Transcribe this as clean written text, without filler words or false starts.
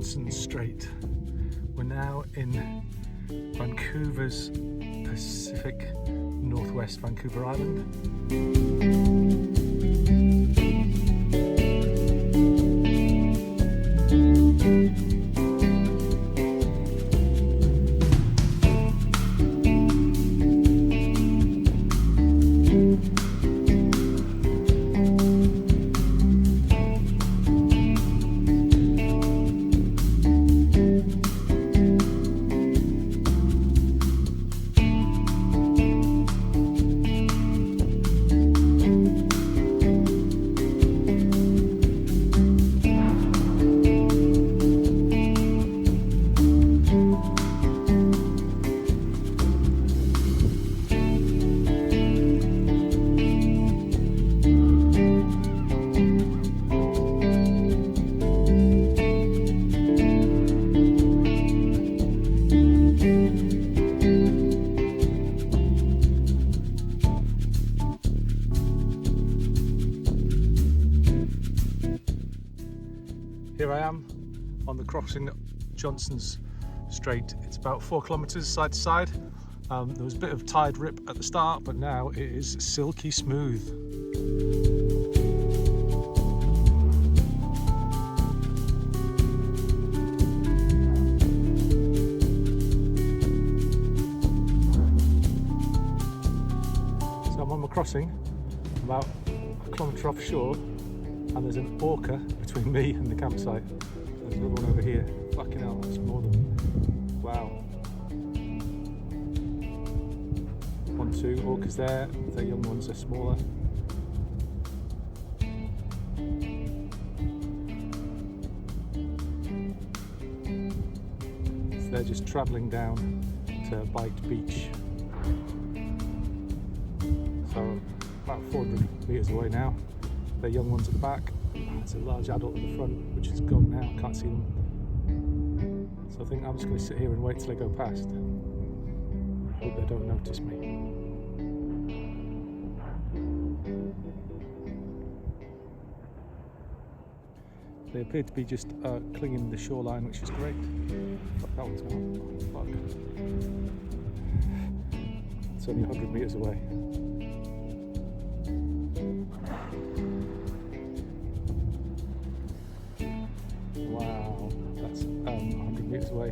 Johnstone Strait. We're now in Vancouver's Pacific Northwest Vancouver Island. Here I am on the crossing Johnstone's Strait. It's about 4 kilometers side to side. There was a bit of tide rip at the start, but now it is silky smooth. So I'm on my crossing, about a kilometre offshore, and there's an orca between me and the campsite. There's another one over here. Fucking hell, that's more than... wow. 1, 2 orcas there. The young ones are smaller. So they're just travelling down to Bite Beach. So about 400 metres away now. Their young ones at the back. There's a large adult at the front, which is gone now, can't see them. So I think I'm just going to sit here and wait till they go past. Hope they don't notice me. They appear to be just clinging to the shoreline, which is great. Fuck, that one's gone. Fuck. It's only 100 metres away. Wow, that's 100 metres away.